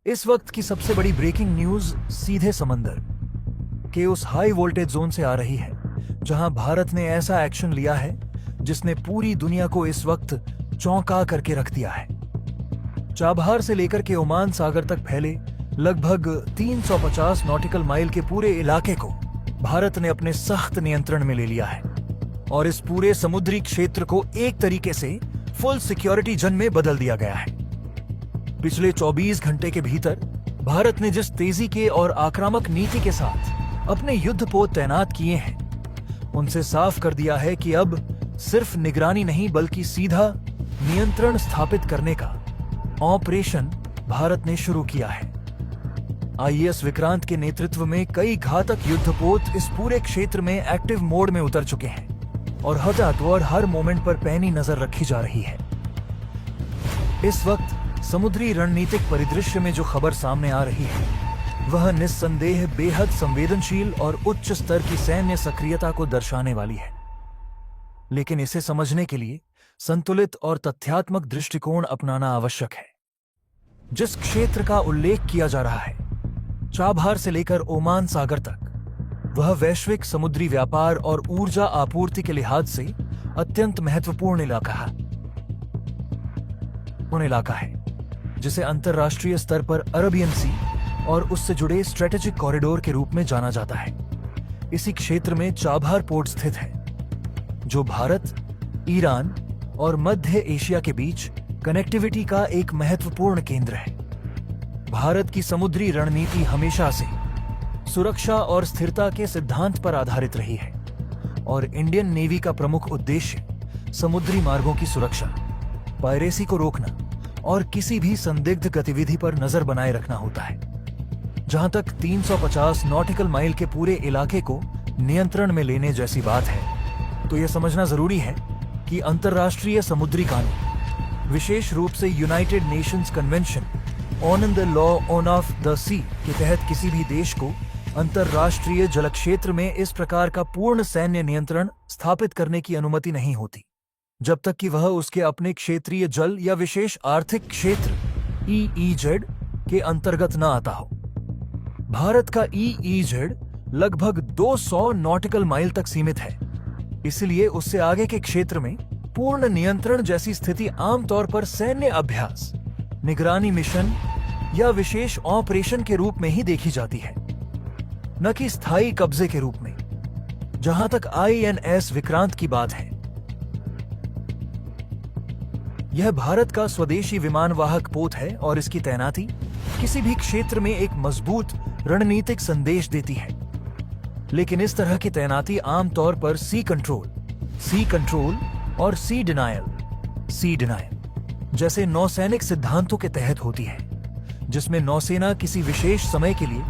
इस वक्त की सबसे बड़ी ब्रेकिंग न्यूज सीधे समंदर के उस हाई वोल्टेज जोन से आ रही है जहां भारत ने ऐसा एक्शन लिया है जिसने पूरी दुनिया को इस वक्त चौंका करके रख दिया है। चाबहार से लेकर के ओमान सागर तक फैले लगभग 350 नॉटिकल माइल के पूरे इलाके को भारत ने अपने सख्त नियंत्रण में ले लिया है और इस पूरे समुद्री क्षेत्र को एक तरीके से फुल सिक्योरिटी जोन में बदल दिया गया है। पिछले 24 घंटे के भीतर भारत ने जिस तेजी के और आक्रामक नीति के साथ अपने युद्धपोत तैनात किए हैं, उनसे साफ कर दिया है कि अब सिर्फ निगरानी नहीं बल्कि सीधा नियंत्रण स्थापित करने का ऑपरेशन भारत ने शुरू किया है। आईएएस विक्रांत के नेतृत्व में कई घातक युद्धपोत इस पूरे क्षेत्र में एक्टिव मोड में उतर चुके हैं और हर हर मोमेंट पर पैनी नजर रखी जा रही है। इस वक्त समुद्री रणनीतिक परिदृश्य में जो खबर सामने आ रही है वह निस्संदेह बेहद संवेदनशील और उच्च स्तर की सैन्य सक्रियता को दर्शाने वाली है। लेकिन इसे समझने के लिए संतुलित और तथ्यात्मक दृष्टिकोण अपनाना आवश्यक है। जिस क्षेत्र का उल्लेख किया जा रहा है, चाबहार से लेकर ओमान सागर तक, वह वैश्विक समुद्री व्यापार और ऊर्जा आपूर्ति के लिहाज से अत्यंत महत्वपूर्ण इलाका है जिसे अंतरराष्ट्रीय स्तर पर अरबियन सी और उससे जुड़े स्ट्रेटेजिक कॉरिडोर के रूप में जाना जाता है। इसी क्षेत्र में चाबहार पोर्ट स्थित है जो भारत, ईरान और मध्य एशिया के बीच कनेक्टिविटी का एक महत्वपूर्ण केंद्र है। भारत की समुद्री रणनीति हमेशा से सुरक्षा और स्थिरता के सिद्धांत पर आधारित रही है और इंडियन नेवी का प्रमुख उद्देश्य समुद्री मार्गों की सुरक्षा, पायरेसी को रोकना और किसी भी संदिग्ध गतिविधि पर नजर बनाए रखना होता है। जहां तक 350 नॉटिकल माइल के पूरे इलाके को नियंत्रण में लेने जैसी बात है, तो यह समझना जरूरी है कि अंतरराष्ट्रीय समुद्री कानून, विशेष रूप से United Nations convention on the law of the sea के तहत किसी भी देश को अंतरराष्ट्रीय जलक्षेत्र में इस प्रकार का पूर्ण सैन्य नियंत्रण स्थापित करने की अनुमति नहीं होती जब तक कि वह उसके अपने क्षेत्रीय जल या विशेष आर्थिक क्षेत्र EEZ के अंतर्गत न आता हो। भारत का EEZ लगभग 200 नॉटिकल माइल तक सीमित है, इसलिए उससे आगे के क्षेत्र में पूर्ण नियंत्रण जैसी स्थिति आमतौर पर सैन्य अभ्यास, निगरानी मिशन या विशेष ऑपरेशन के रूप में ही देखी जाती है, न कि स्थायी कब्जे के रूप में। जहां तक INS विक्रांत की बात है, यह भारत का स्वदेशी विमानवाहक पोत है और इसकी तैनाती किसी भी क्षेत्र में एक मजबूत रणनीतिक संदेश देती है। लेकिन इस तरह की तैनाती आमतौर पर सी कंट्रोल और सी डिनायल जैसे नौसैनिक सिद्धांतों के तहत होती है, जिसमें नौसेना किसी विशेष समय के लिए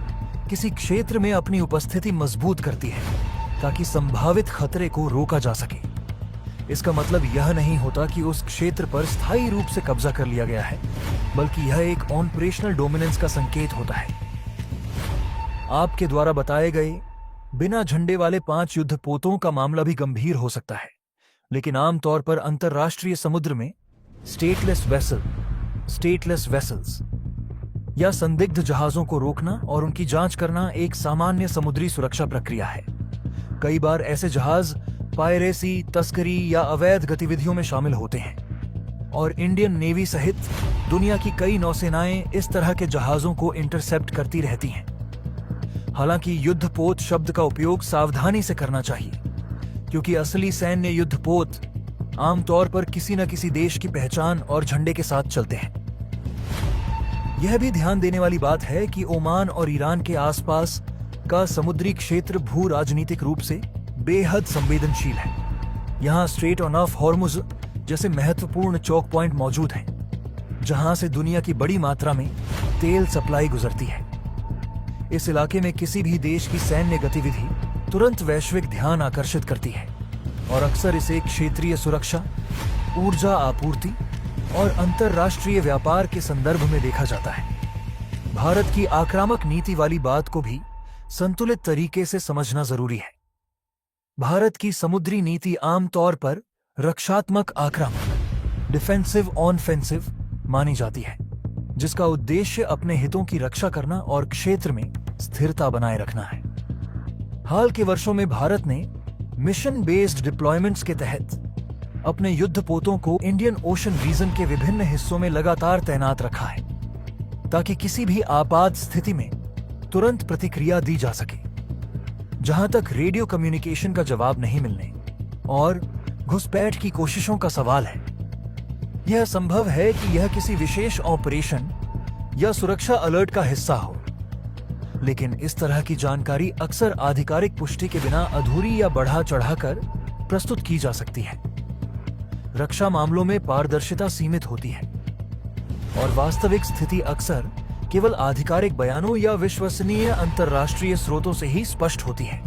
किसी क्षेत्र में अपनी उपस्थिति मजबूत करती है ताकि संभावित खतरे को रोका जा सके। इसका मतलब यह नहीं होता कि उस क्षेत्र पर स्थायी रूप से कब्जा कर लिया गया है, बल्कि यह एक ऑपरेशनल डोमिनेंस का संकेत होता है। आपके द्वारा बताए गए बिना झंडे वाले 5 युद्धपोतों का मामला भी गंभीर हो सकता है, लेकिन आमतौर पर अंतरराष्ट्रीय समुद्र में स्टेटलेस वेसल्स या संदिग्ध जहाजों को रोकना और उनकी जांच करना एक सामान्य समुद्री सुरक्षा प्रक्रिया है। कई बार ऐसे जहाज पायरेसी, तस्करी या अवैध गतिविधियों में शामिल होते हैं और इंडियन नेवी सहित दुनिया की कई नौसेनाएं इस तरह के जहाजों को इंटरसेप्ट करती रहती हैं। हालांकि युद्धपोत शब्द का उपयोग सावधानी से करना चाहिए, क्योंकि असली सैन्य युद्धपोत आमतौर पर किसी न किसी देश की पहचान और झंडे के साथ चलते हैं। यह भी ध्यान देने वाली बात है कि ओमान और ईरान के आसपास का समुद्री क्षेत्र भू राजनीतिक रूप से बेहद संवेदनशील है। यहाँ स्ट्रेट ऑफ हॉर्मुज जैसे महत्वपूर्ण चौक पॉइंट मौजूद हैं, जहां से दुनिया की बड़ी मात्रा में तेल सप्लाई गुजरती है। इस इलाके में किसी भी देश की सैन्य गतिविधि तुरंत वैश्विक ध्यान आकर्षित करती है और अक्सर इसे क्षेत्रीय सुरक्षा, ऊर्जा आपूर्ति और अंतरराष्ट्रीय व्यापार के संदर्भ में देखा जाता है। भारत की आक्रामक नीति वाली बात को भी संतुलित तरीके से समझना जरूरी है। भारत की समुद्री नीति आमतौर पर रक्षात्मक आक्रामक, डिफेंसिव ऑनफेंसिव मानी जाती है, जिसका उद्देश्य अपने हितों की रक्षा करना और क्षेत्र में स्थिरता बनाए रखना है। हाल के वर्षों में भारत ने मिशन बेस्ड डिप्लॉयमेंट्स के तहत अपने युद्धपोतों को इंडियन ओशन रीजन के विभिन्न हिस्सों में लगातार तैनात रखा है, ताकि किसी भी आपात स्थिति में तुरंत प्रतिक्रिया दी जा सके। जहां तक रेडियो कम्युनिकेशन का जवाब नहीं मिलने और घुसपैठ की कोशिशों का सवाल है, यह संभव है कि यह किसी विशेष ऑपरेशन या सुरक्षा अलर्ट का हिस्सा हो, लेकिन इस तरह की जानकारी अक्सर आधिकारिक पुष्टि के बिना अधूरी या बढ़ा चढ़ाकर प्रस्तुत की जा सकती है। रक्षा मामलों में पारदर्शिता सीमित होती है और वास्तविक स्थिति अक्सर केवल आधिकारिक बयानों या विश्वसनीय अंतर्राष्ट्रीय स्रोतों से ही स्पष्ट होती है।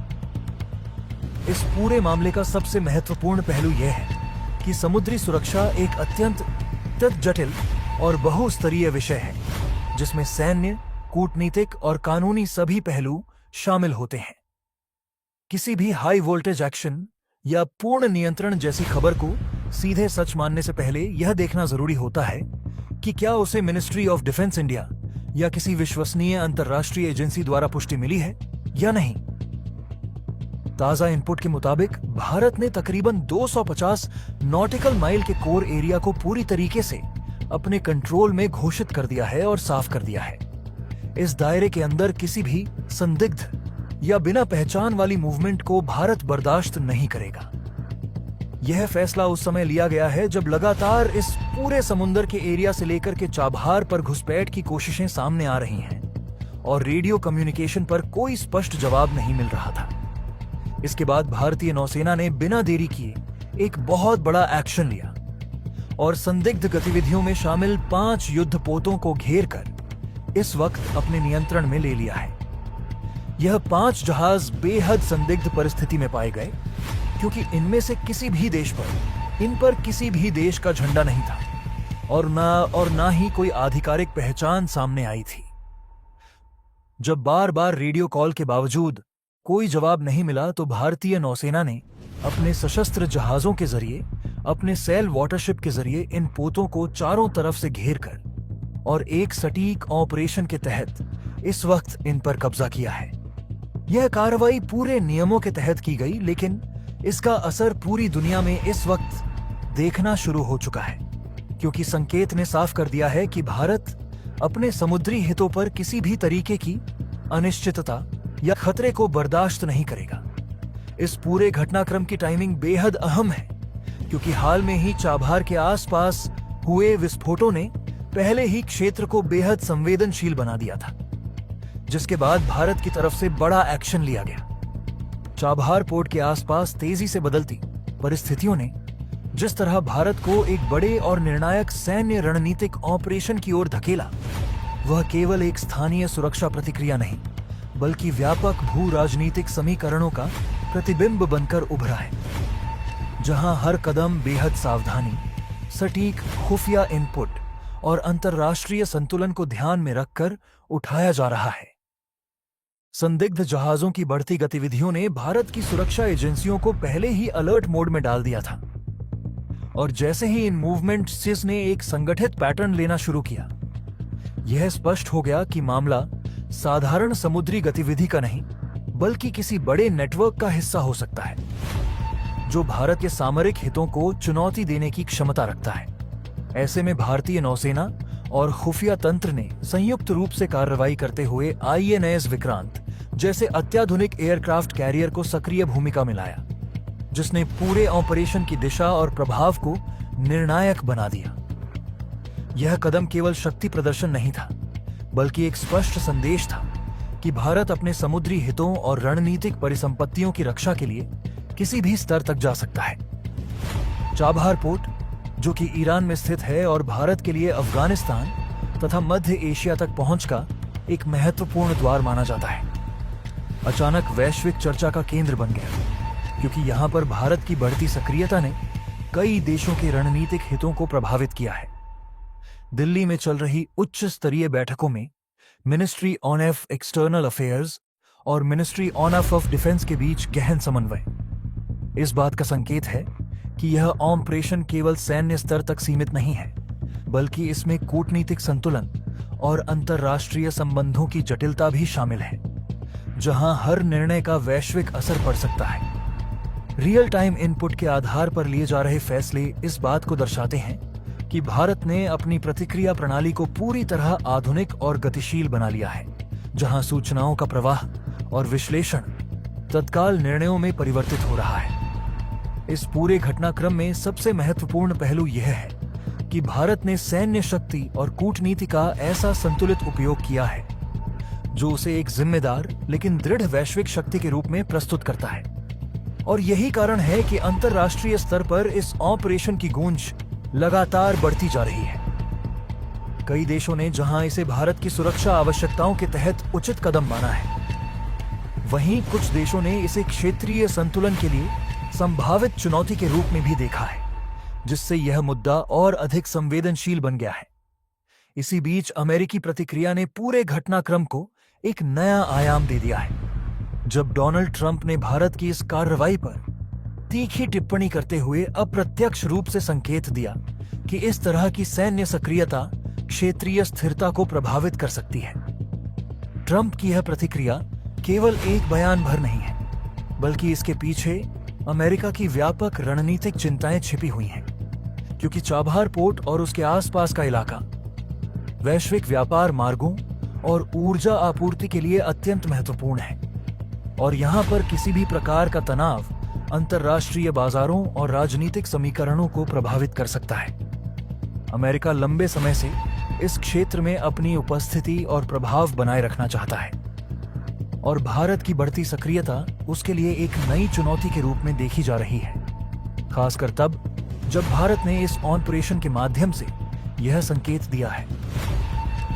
इस पूरे मामले का सबसे महत्वपूर्ण पहलू यह है कि समुद्री सुरक्षा एक अत्यंत जटिल और बहुस्तरीय विषय है, जिसमें सैन्य, कूटनीतिक और कानूनी सभी पहलू शामिल होते हैं। किसी भी हाई वोल्टेज एक्शन या पूर्ण नियंत्रण जैसी खबर को सीधे सच मानने से पहले यह देखना जरूरी होता है कि क्या उसे मिनिस्ट्री ऑफ डिफेंस इंडिया या किसी विश्वसनीय अंतर्राष्ट्रीय एजेंसी द्वारा पुष्टि मिली है या नहीं। ताजा इनपुट के मुताबिक भारत ने तकरीबन 250 नॉटिकल माइल के कोर एरिया को पूरी तरीके से अपने कंट्रोल में घोषित कर दिया है और साफ कर दिया है। इस दायरे के अंदर किसी भी संदिग्ध या बिना पहचान वाली मूवमेंट को भारत बर्दाश्त नहीं करेगा। यह फैसला उस समय लिया गया है जब लगातार इस पूरे समुद्र के एरिया से लेकर के चाबहार पर घुसपैठ की कोशिशें सामने आ रही हैं और रेडियो कम्युनिकेशन पर कोई स्पष्ट जवाब नहीं मिल रहा था। इसके बाद भारतीय नौसेना ने बिना देरी किए एक बहुत बड़ा एक्शन लिया और संदिग्ध गतिविधियों में शामिल 5 युद्धपोतों को घेर कर इस वक्त अपने नियंत्रण में ले लिया है। यह 5 जहाज बेहद संदिग्ध परिस्थिति में पाए गए, क्योंकि इनमें से किसी भी देश पर इन पर किसी भी देश का झंडा नहीं था और ना ही कोई आधिकारिक पहचान सामने आई थी। जब बार बार रेडियो कॉल के बावजूद कोई जवाब नहीं मिला, तो भारतीय नौसेना ने अपने सशस्त्र जहाजों के जरिए, अपने सेल वाटरशिप के जरिए इन पोतों को चारों तरफ से घेर कर और एक सटीक ऑपरेशन के तहत इस वक्त इन पर कब्जा किया है। यह कार्रवाई पूरे नियमों के तहत की गई, लेकिन इसका असर पूरी दुनिया में इस वक्त देखना शुरू हो चुका है, क्योंकि संकेत ने साफ कर दिया है कि भारत अपने समुद्री हितों पर किसी भी तरीके की अनिश्चितता या खतरे को बर्दाश्त नहीं करेगा। इस पूरे घटनाक्रम की टाइमिंग बेहद अहम है, क्योंकि हाल में ही चाबहार के आसपास हुए विस्फोटों ने पहले ही क्षेत्र को बेहद संवेदनशील बना दिया था, जिसके बाद भारत की तरफ से बड़ा एक्शन लिया गया। चाबहार पोर्ट के आसपास तेजी से बदलती परिस्थितियों ने जिस तरह भारत को एक बड़े और निर्णायक सैन्य रणनीतिक ऑपरेशन की ओर धकेला, वह केवल एक स्थानीय सुरक्षा प्रतिक्रिया नहीं, बल्कि व्यापक भू राजनीतिक समीकरणों का प्रतिबिंब बनकर उभरा है, जहां हर कदम बेहद सावधानी, सटीक खुफिया इनपुट और अंतर्राष्ट्रीय संतुलन को ध्यान में रखकर उठाया जा रहा है। संदिग्ध जहाजों की बढ़ती गतिविधियों ने भारत की सुरक्षा एजेंसियों को पहले ही अलर्ट मोड में डाल दिया था, और जैसे ही इन मूवमेंट्स ने एक संगठित पैटर्न लेना शुरू किया, यह स्पष्ट हो गया कि मामला साधारण समुद्री गतिविधि का नहीं, बल्कि किसी बड़े नेटवर्क का हिस्सा हो सकता है, जो भारत के सामरिक हितों को चुनौती देने की क्षमता रखता है। ऐसे में भारतीय नौसेना और खुफिया तंत्र ने संयुक्त रूप से कार्रवाई करते हुए INS विक्रांत जैसे अत्याधुनिक एयरक्राफ्ट कैरियर को सक्रिय भूमिका में लाया, जिसने पूरे ऑपरेशन की दिशा और प्रभाव को निर्णायक बना दिया। यह कदम केवल शक्ति प्रदर्शन नहीं था, बल्कि एक स्पष्ट संदेश था कि भारत अपने समुद्री हितों और रणनीतिक परिसंपत्तियों की रक्षा के लिए किसी भी स्तर तक जा सकता है। चाबहार पोर्ट, जो कि ईरान में स्थित है और भारत के लिए अफगानिस्तान तथा मध्य एशिया तक पहुंच का एक महत्वपूर्ण द्वार माना जाता है, अचानक वैश्विक चर्चा का केंद्र बन गया, क्योंकि यहां पर भारत की बढ़ती सक्रियता ने कई देशों के रणनीतिक हितों को प्रभावित किया है। दिल्ली में चल रही उच्च स्तरीय बैठकों में मिनिस्ट्री ऑफ एक्सटर्नल अफेयर्स और मिनिस्ट्री ऑफ डिफेंस के बीच गहन समन्वय इस बात का संकेत है कि यह ऑपरेशन केवल सैन्य स्तर तक सीमित नहीं है, बल्कि इसमें कूटनीतिक संतुलन और अंतर्राष्ट्रीय संबंधों की जटिलता भी शामिल है, जहां हर निर्णय का वैश्विक असर पड़ सकता है। रियल टाइम इनपुट के आधार पर लिए जा रहे फैसले इस बात को दर्शाते हैं कि भारत ने अपनी प्रतिक्रिया प्रणाली को पूरी तरह आधुनिक और गतिशील बना लिया है, जहां सूचनाओं का प्रवाह और विश्लेषण तत्काल निर्णयों में परिवर्तित हो रहा है। इस पूरे घटनाक्रम में सबसे महत्वपूर्ण पहलू यह है कि भारत ने सैन्य शक्ति और कूटनीति का ऐसा संतुलित उपयोग किया है जो उसे एक जिम्मेदार लेकिन दृढ़ वैश्विक शक्ति के रूप में प्रस्तुत करता है। और यही कारण है कि अंतर्राष्ट्रीय स्तर पर इस ऑपरेशन की गूंज लगातार बढ़ती जा रही है। कई देशों ने जहां इसे भारत की सुरक्षा आवश्यकताओं के तहत उचित कदम माना है, वहीं कुछ देशों ने इसे क्षेत्रीय संतुलन के लिए संभावित चुनौती के रूप में भी देखा है, जिससे यह मुद्दा और अधिक संवेदनशील बन गया है। इसी बीच अमेरिकी प्रतिक्रिया ने पूरे घटनाक्रम को एक नया आयाम दे दिया है, जब डोनाल्ड ट्रंप ने भारत की इस कार्रवाई पर तीखी टिप्पणी करते हुए अप्रत्यक्ष रूप से संकेत दिया कि इस तरह की सैन्य सक्रियता क्षेत्रीय स्थिरता को प्रभावित कर सकती है। ट्रंप की यह प्रतिक्रिया केवल एक बयान भर नहीं है, बल्कि इसके पीछे अमेरिका की व्यापक रणनीतिक चिंताएं छिपी हुई हैं, क्योंकि चाबहार पोर्ट और उसके आसपास का इलाका वैश्विक व्यापार मार्गों और ऊर्जा आपूर्ति के लिए अत्यंत महत्वपूर्ण है, और यहां पर किसी भी प्रकार का तनाव अंतर्राष्ट्रीय बाजारों और राजनीतिक समीकरणों को प्रभावित कर सकता है। अमेरिका लंबे समय से इस क्षेत्र में अपनी उपस्थिति और प्रभाव बनाए रखना चाहता है, और भारत की बढ़ती सक्रियता उसके लिए एक नई चुनौती के रूप में देखी जा रही है, खासकर तब जब भारत ने इस ऑपरेशन के माध्यम से यह संकेत दिया है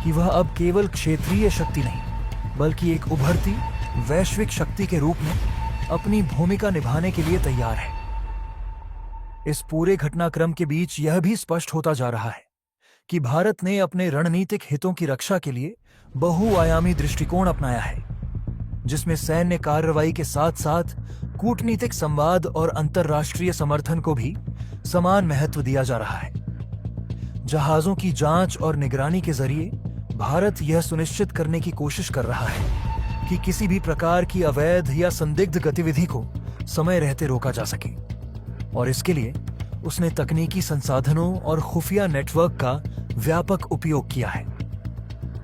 कि वह अब केवल क्षेत्रीय शक्ति नहीं, बल्कि एक उभरती वैश्विक शक्ति के रूप में अपनी भूमिका निभाने के लिए तैयार है। इस पूरे घटनाक्रम के बीच यह भी स्पष्ट होता जा रहा है कि भारत ने अपने रणनीतिक हितों की रक्षा के लिए बहुआयामी दृष्टिकोण अपनाया है, जिसमें सैन्य कार्रवाई के साथ साथ कूटनीतिक संवाद और अंतर्राष्ट्रीय समर्थन को भी समान महत्व दिया जा रहा है। जहाजों की जांच और निगरानी के जरिए भारत यह सुनिश्चित करने की कोशिश कर रहा है कि किसी भी प्रकार की अवैध या संदिग्ध गतिविधि को समय रहते रोका जा सके, और इसके लिए उसने तकनीकी संसाधनों और खुफिया नेटवर्क का व्यापक उपयोग किया है।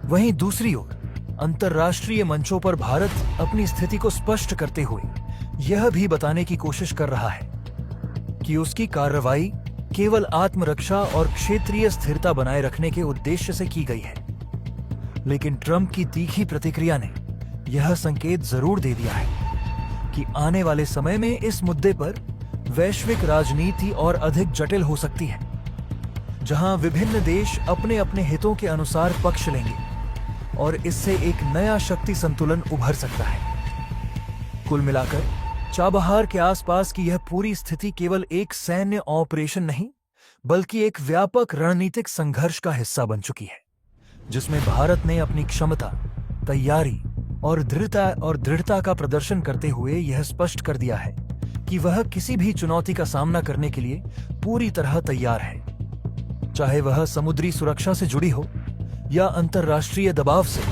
वहीं दूसरी ओर अंतर्राष्ट्रीय मंचों पर भारत अपनी स्थिति को स्पष्ट करते हुए यह भी बताने की कोशिश कर रहा है कि उसकी कार्रवाई केवल आत्मरक्षा और क्षेत्रीय स्थिरता बनाए रखने के उद्देश्य से की गई है। लेकिन ट्रंप की तीखी प्रतिक्रिया ने यह संकेत जरूर दे दिया है कि आने वाले समय में इस मुद्दे पर वैश्विक राजनीति और अधिक जटिल हो सकती है, जहां विभिन्न देश अपने अपने हितों के अनुसार पक्ष लेंगे, और इससे एक नया शक्ति संतुलन उभर सकता है। कुल मिलाकर चाबहार के आसपास की यह पूरी स्थिति केवल एक सैन्य ऑपरेशन नहीं, बल्कि एक व्यापक रणनीतिक संघर्ष का हिस्सा बन चुकी है, जिसमें भारत ने अपनी क्षमता, तैयारी और दृढ़ता का प्रदर्शन करते हुए यह स्पष्ट कर दिया है कि वह किसी भी चुनौती का सामना करने के लिए पूरी तरह तैयार है, चाहे वह समुद्री सुरक्षा से जुड़ी हो या अंतर्राष्ट्रीय दबाव से।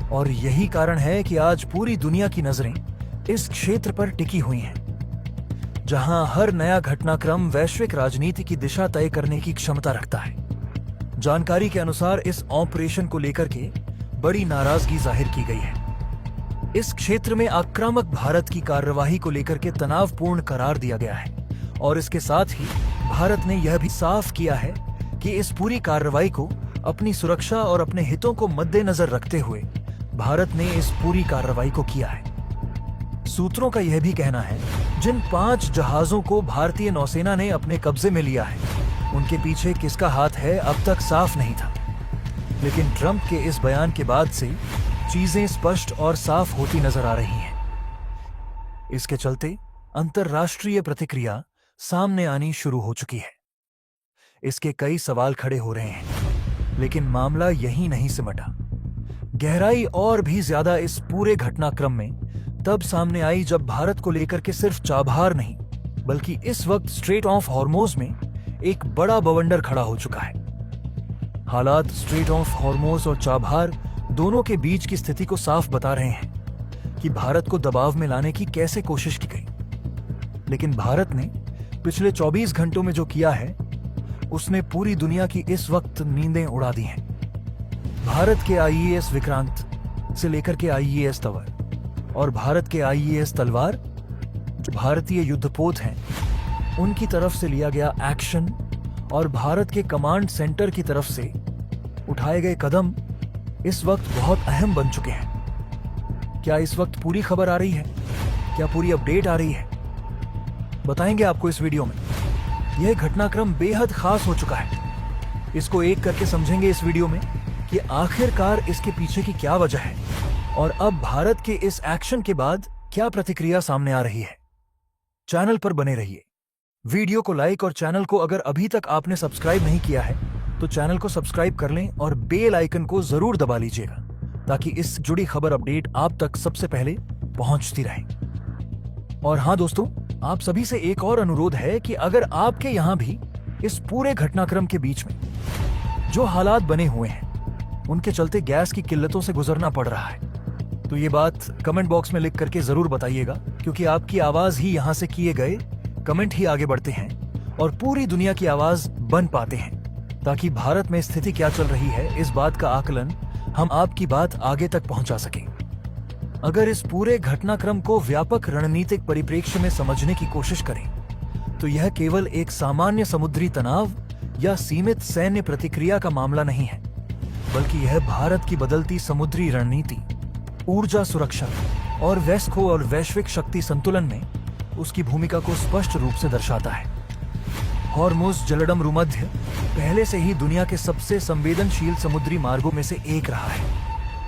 और यही कारण है कि आज पूरी दुनिया की नजरें इस क्षेत्र पर टिकी हुई हैं, जहां हर नया घटनाक्रम वैश्विक राजनीति की दिशा तय करने की क्षमता रखता है। जानकारी के अनुसार इस ऑपरेशन को लेकर के बड़ी नाराजगी जाहिर की गई है। इस क्षेत्र में आक्रामक भारत की कार्यवाही को लेकर के तनावपूर्ण करार दिया गया है, और इसके साथ ही भारत ने यह भी साफ किया है कि इस पूरी कार्रवाई को अपनी सुरक्षा और अपने हितों को मद्देनजर रखते हुए भारत ने इस पूरी कार्रवाई को किया है। सूत्रों का यह भी कहना है जिन 5 जहाजों को भारतीय नौसेना ने अपने कब्जे में लिया है, उनके पीछे किसका हाथ है अब तक साफ नहीं था। लेकिन ट्रंप के इस बयान के बाद से चीजें स्पष्ट और साफ होती नजर आ रही हैं। इसके चलते अंतर्राष्ट्रीय प्रतिक्रिया सामने आनी शुरू हो चुकी है। इसके कई सवाल खड़े हो रहे हैं, लेकिन मामला यहीं नहीं सिमटा। गहराई और भी ज्यादा इस पूरे घटनाक्रम में तब सामने आई जब भारत को लेकर के सिर्फ चाबहार नहीं, बल्कि इस वक्त स्ट्रेट ऑफ हॉर्मोज में एक बड़ा बवंडर खड़ा हो चुका है। हालात स्ट्रेट ऑफ हॉर्मोज और चाबहार दोनों के बीच की स्थिति को साफ बता रहे हैं कि भारत को दबाव में लाने की कैसे कोशिश की गई। लेकिन भारत ने पिछले 24 घंटों में जो किया है उसने पूरी दुनिया की इस वक्त नींदें उड़ा दी हैं। भारत के आईएएस विक्रांत से लेकर के आईएएस तंवर और भारत के आईएएस तलवार जो भारतीय युद्धपोत हैं उनकी तरफ से लिया गया एक्शन और भारत के कमांड सेंटर की तरफ से उठाए गए कदम इस वक्त बहुत अहम बन चुके हैं। क्या इस वक्त पूरी खबर आ रही है? क्या पूरी अपडेट आ रही है? बताएंगे आपको इस वीडियो में। यह घटनाक्रम बेहद खास हो चुका है। इसको एक करके समझेंगे इस वीडियो में कि आखिरकार इसके पीछे की क्या वजह है और अब भारत के इस एक्शन के बाद क्या प्रतिक्रिया सामने आ रही है। चैनल पर बने रहिए, वीडियो को लाइक और चैनल को अगर अभी तक आपने सब्सक्राइब नहीं किया है तो चैनल को सब्सक्राइब कर लें और बेल आइकन को जरूर दबा लीजिएगा ताकि इस जुड़ी खबर अपडेट आप तक सबसे पहले पहुंचती रहे। और हाँ दोस्तों, आप सभी से एक और अनुरोध है कि अगर आपके यहां भी इस पूरे घटनाक्रम के बीच में जो हालात बने हुए हैं उनके चलते गैस की किल्लतों से गुजरना पड़ रहा है तो ये बात कमेंट बॉक्स में लिख करके जरूर बताइएगा, क्योंकि आपकी आवाज ही यहां से किए गए कमेंट ही आगे बढ़ते हैं और पूरी दुनिया की आवाज बन पाते हैं, ताकि भारत में स्थिति क्या चल रही है इस बात का आकलन हम आपकी बात आगे तक पहुंचा सकें। अगर इस पूरे घटनाक्रम को व्यापक रणनीतिक परिप्रेक्ष्य में समझने की कोशिश करें तो यह केवल एक सामान्य समुद्री तनाव या सीमित सैन्य प्रतिक्रिया का मामला नहीं है, बल्कि यह भारत की बदलती समुद्री रणनीति, ऊर्जा सुरक्षा और वैश्विक शक्ति संतुलन में उसकी भूमिका को स्पष्ट रूप से दर्शाता है। हॉर्मुज़ जलडम भूमध्य पहले से ही दुनिया के सबसे संवेदनशील समुद्री मार्गों में से एक रहा है,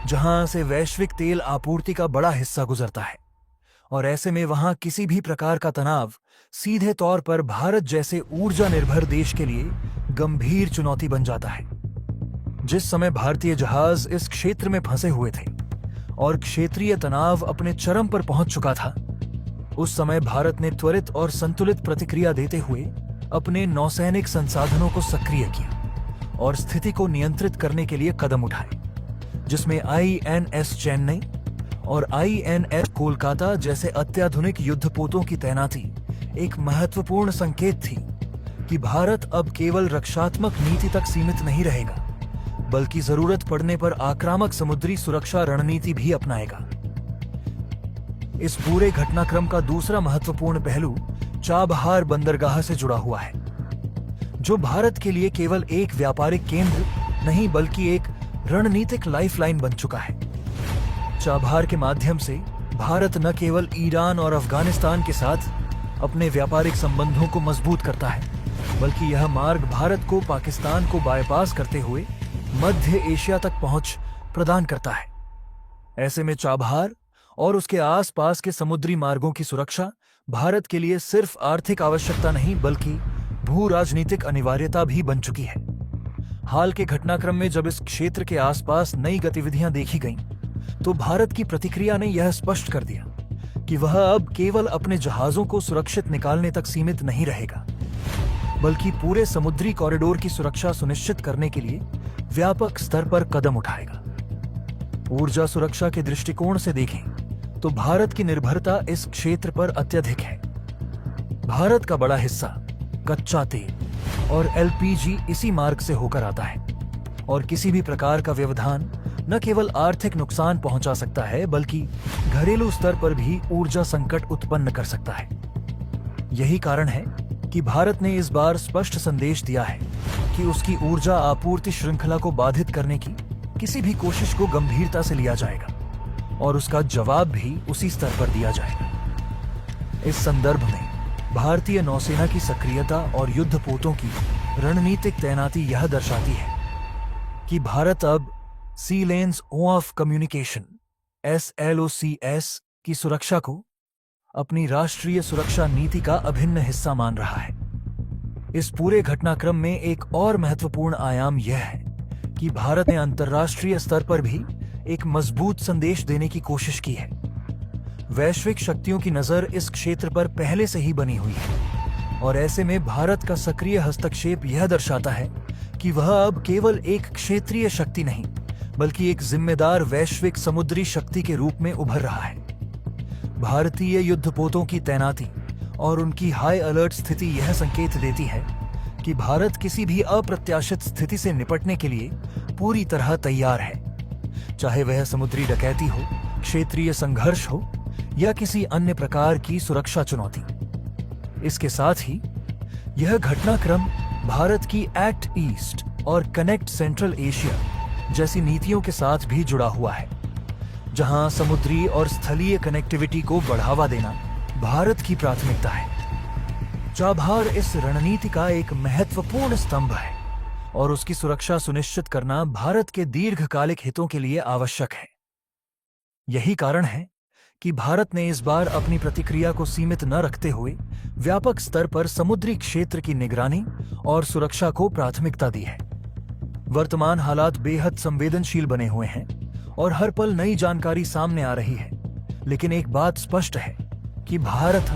जहां से वैश्विक तेल आपूर्ति का बड़ा हिस्सा गुजरता है और ऐसे में वहां किसी भी प्रकार का तनाव सीधे तौर पर भारत जैसे ऊर्जा निर्भर देश के लिए गंभीर चुनौती बन जाता है। जिस समय भारतीय जहाज इस क्षेत्र में फंसे हुए थे और क्षेत्रीय तनाव अपने चरम पर पहुंच चुका था, उस समय भारत ने त्वरित और संतुलित प्रतिक्रिया देते हुए अपने नौसैनिक संसाधनों को सक्रिय किया और स्थिति को नियंत्रित करने के लिए कदम उठाए, जिसमें आईएनएस चेन्नई और आईएनएस कोलकाता जैसे अत्याधुनिक युद्धपोतों की तैनाती एक महत्वपूर्ण संकेत थी कि भारत अब केवल रक्षात्मक नीति तक सीमित नहीं रहेगा, बल्कि जरूरत पड़ने पर आक्रामक समुद्री सुरक्षा रणनीति भी अपनाएगा। इस पूरे घटनाक्रम का दूसरा महत्वपूर्ण पहलू चाबहार बंदरगाह से जुड़ा हुआ है, जो भारत के लिए केवल एक व्यापारिक केंद्र नहीं बल्कि एक रणनीतिक लाइफलाइन बन चुका है। चाबहार के माध्यम से भारत न केवल ईरान और अफगानिस्तान के साथ अपने व्यापारिक संबंधों को मजबूत करता है, बल्कि यह मार्ग भारत को पाकिस्तान को बाईपास करते हुए मध्य एशिया तक पहुंच प्रदान करता है। ऐसे में चाबहार और उसके आसपास के समुद्री मार्गों की सुरक्षा भारत के लिए सिर्फ आर्थिक आवश्यकता नहीं बल्कि भू राजनीतिक अनिवार्यता भी बन चुकी है। हाल के घटनाक्रम में जब इस क्षेत्र के आसपास नई गतिविधियां देखी गईं, तो भारत की प्रतिक्रिया ने यह स्पष्ट कर दिया कि वह अब केवल अपने जहाजों को सुरक्षित निकालने तक सीमित नहीं रहेगा, बल्कि पूरे समुद्री कॉरिडोर की सुरक्षा सुनिश्चित करने के लिए व्यापक स्तर पर कदम उठाएगा। ऊर्जा सुरक्षा के दृष्टिकोण से देखें तो भारत की निर्भरता इस क्षेत्र पर अत्यधिक है। भारत का बड़ा हिस्सा कच्चा तेल और एलपीजी इसी मार्ग से होकर आता है और किसी भी प्रकार का व्यवधान न केवल आर्थिक नुकसान पहुंचा सकता है बल्कि घरेलू स्तर पर भी ऊर्जा संकट उत्पन्न कर सकता है। यही कारण है कि भारत ने इस बार स्पष्ट संदेश दिया है कि उसकी ऊर्जा आपूर्ति श्रृंखला को बाधित करने की किसी भी कोशिश को गंभीरता से लिया जाएगा और उसका जवाब भी उसी स्तर पर दिया जाएगा। इस संदर्भ में भारतीय नौसेना की सक्रियता और युद्धपोतों की रणनीतिक तैनाती यह दर्शाती है कि भारत अब सी लेन्स ऑफ कम्युनिकेशन SLOCS की सुरक्षा को अपनी राष्ट्रीय सुरक्षा नीति का अभिन्न हिस्सा मान रहा है। इस पूरे घटनाक्रम में एक और महत्वपूर्ण आयाम यह है कि भारत ने अंतर्राष्ट्रीय स्तर पर भी एक मजबूत संदेश देने की कोशिश की है। वैश्विक शक्तियों की नजर इस क्षेत्र पर पहले से ही बनी हुई है और ऐसे में भारत का सक्रिय हस्तक्षेप यह दर्शाता है कि वह अब केवल एक क्षेत्रीय शक्ति नहीं, बल्कि एक जिम्मेदार वैश्विक समुद्री शक्ति के रूप में उभर रहा है। भारतीय युद्धपोतों की तैनाती और उनकी हाई अलर्ट स्थिति यह संकेत देती है कि भारत किसी भी अप्रत्याशित स्थिति से निपटने के लिए पूरी तरह तैयार है, चाहे वह समुद्री डकैती हो, क्षेत्रीय संघर्ष हो या किसी अन्य प्रकार की सुरक्षा चुनौती। इसके साथ ही यह घटनाक्रम भारत की एक्ट ईस्ट और कनेक्ट सेंट्रल एशिया जैसी नीतियों के साथ भी जुड़ा हुआ है, जहां समुद्री और स्थलीय कनेक्टिविटी को बढ़ावा देना भारत की प्राथमिकता है। चाबहार इस रणनीति का एक महत्वपूर्ण स्तंभ है और उसकी सुरक्षा सुनिश्चित करना भारत के दीर्घकालिक हितों के लिए आवश्यक है। यही कारण है कि भारत ने इस बार अपनी प्रतिक्रिया को सीमित न रखते हुए व्यापक स्तर पर समुद्री क्षेत्र की निगरानी और सुरक्षा को प्राथमिकता दी है। वर्तमान हालात बेहद संवेदनशील बने हुए हैं और हर पल नई जानकारी सामने आ रही है, लेकिन एक बात स्पष्ट है कि भारत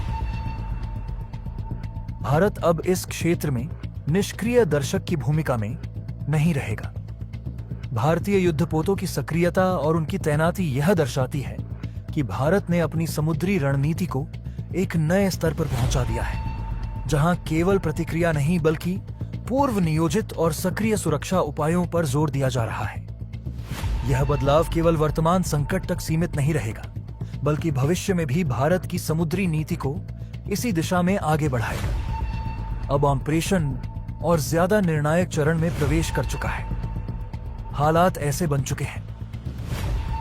अब इस क्षेत्र में निष्क्रिय दर्शक की भूमिका में नहीं रहेगा। भारतीय युद्धपोतों की सक्रियता और उनकी तैनाती यह दर्शाती है कि भारत ने अपनी समुद्री रणनीति को एक नए स्तर पर पहुंचा दिया है, जहां केवल प्रतिक्रिया नहीं बल्कि पूर्व नियोजित और सक्रिय सुरक्षा उपायों पर जोर दिया जा रहा है। यह बदलाव केवल वर्तमान संकट तक सीमित नहीं रहेगा, बल्कि भविष्य में भी भारत की समुद्री नीति को इसी दिशा में आगे बढ़ाएगा। अब ऑपरेशन और ज्यादा निर्णायक चरण में प्रवेश कर चुका है। हालात ऐसे बन चुके हैं,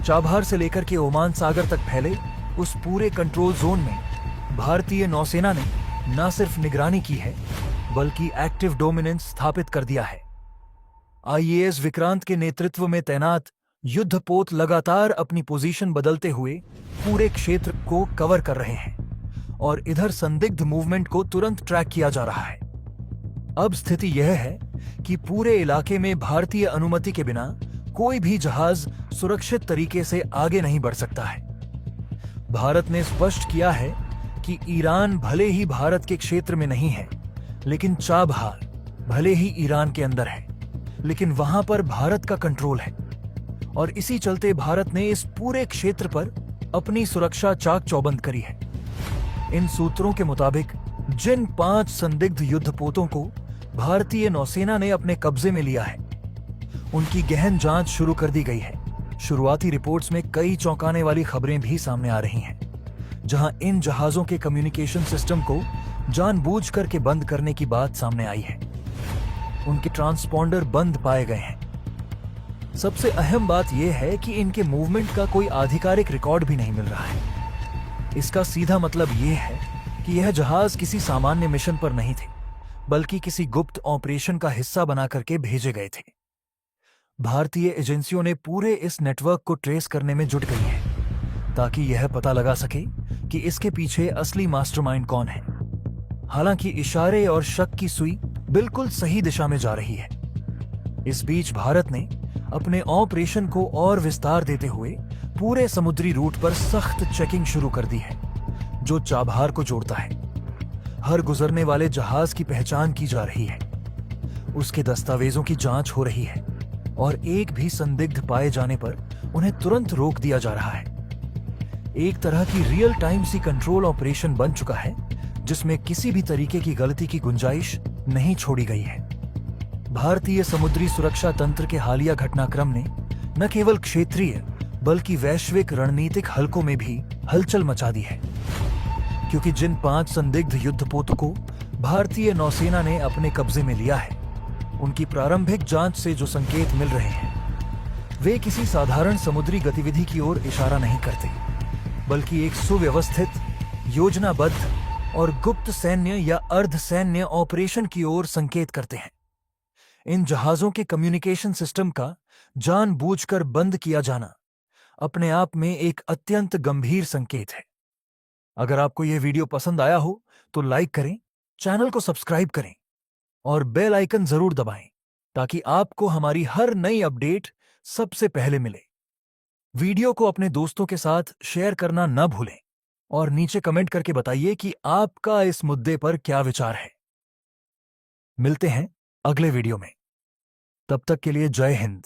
चाबहार से लेकर के ओमान सागर तक फैले उस पूरे कंट्रोल जोन में भारतीय नौसेना ने न सिर्फ निगरानी की है, बल्कि एक्टिव डोमिनेंस स्थापित कर दिया है। आईएएस विक्रांत के नेतृत्व में तैनात युद्धपोत लगातार अपनी पोजीशन बदलते हुए पूरे क्षेत्र को कवर कर रहे हैं और इधर संदिग्ध मूवमेंट को तुरंत ट्रैक किया जा रहा है। अब स्थिति यह है कि पूरे इलाके में भारतीय अनुमति के बिना कोई भी जहाज सुरक्षित तरीके से आगे नहीं बढ़ सकता है। भारत ने स्पष्ट किया है कि ईरान भले ही भारत के क्षेत्र में नहीं है, लेकिन चाबहार भले ही ईरान के अंदर है, लेकिन वहां पर भारत का कंट्रोल है और इसी चलते भारत ने इस पूरे क्षेत्र पर अपनी सुरक्षा चाक चौबंद करी है। इन सूत्रों के मुताबिक जिन 5 संदिग्ध युद्धपोतों को भारतीय नौसेना ने अपने कब्जे में लिया है, उनकी गहन जांच शुरू कर दी गई है। शुरुआती रिपोर्ट्स में कई चौंकाने वाली खबरें भी सामने आ रही हैं, जहां इन जहाजों के कम्युनिकेशन सिस्टम को जानबूझकर के बंद करने की बात सामने आई है। उनके ट्रांसपॉन्डर बंद पाए गए हैं। सबसे अहम बात यह है कि इनके मूवमेंट का कोई आधिकारिक रिकॉर्ड भी नहीं मिल रहा है। इसका सीधा मतलब यह है कि यह जहाज किसी सामान्य मिशन पर नहीं थे, बल्कि किसी गुप्त ऑपरेशन का हिस्सा बना करके भेजे गए थे। भारतीय एजेंसियों ने पूरे इस नेटवर्क को ट्रेस करने में जुट गई है, ताकि यह पता लगा सके कि इसके पीछे असली मास्टरमाइंड कौन है। हालांकि इशारे और शक की सुई बिल्कुल सही दिशा में जा रही है। इस बीच भारत ने अपने ऑपरेशन को और विस्तार देते हुए पूरे समुद्री रूट पर सख्त चेकिंग शुरू कर दी है, जो चाबहार को जोड़ता है। हर गुजरने वाले जहाज की पहचान की जा रही है, उसके दस्तावेजों की जांच हो रही है और एक भी संदिग्ध पाए जाने पर उन्हें तुरंत रोक दिया जा रहा है। एक तरह की रियल टाइम सी कंट्रोल ऑपरेशन बन चुका है, जिसमें किसी भी तरीके की गलती की गुंजाइश नहीं छोड़ी गई है। भारतीय समुद्री सुरक्षा तंत्र के हालिया घटनाक्रम ने न केवल क्षेत्रीय बल्कि वैश्विक रणनीतिक हलकों में भी हलचल मचा दी है, क्योंकि जिन 5 संदिग्ध युद्धपोतों को भारतीय नौसेना ने अपने कब्जे में लिया है, उनकी प्रारंभिक जांच से जो संकेत मिल रहे हैं, वे किसी साधारण समुद्री गतिविधि की ओर इशारा नहीं करते, बल्कि एक सुव्यवस्थित, योजनाबद्ध और गुप्त सैन्य या अर्ध सैन्य ऑपरेशन की ओर संकेत करते हैं। इन जहाजों के कम्युनिकेशन सिस्टम का जानबूझकर बंद किया जाना अपने आप में एक अत्यंत गंभीर संकेत है। अगर आपको यह वीडियो पसंद आया हो तो लाइक करें, चैनल को सब्सक्राइब करें और बेल आइकन जरूर दबाएं, ताकि आपको हमारी हर नई अपडेट सबसे पहले मिले। वीडियो को अपने दोस्तों के साथ शेयर करना न भूलें और नीचे कमेंट करके बताइए कि आपका इस मुद्दे पर क्या विचार है। मिलते हैं अगले वीडियो में। तब तक के लिए जय हिंद।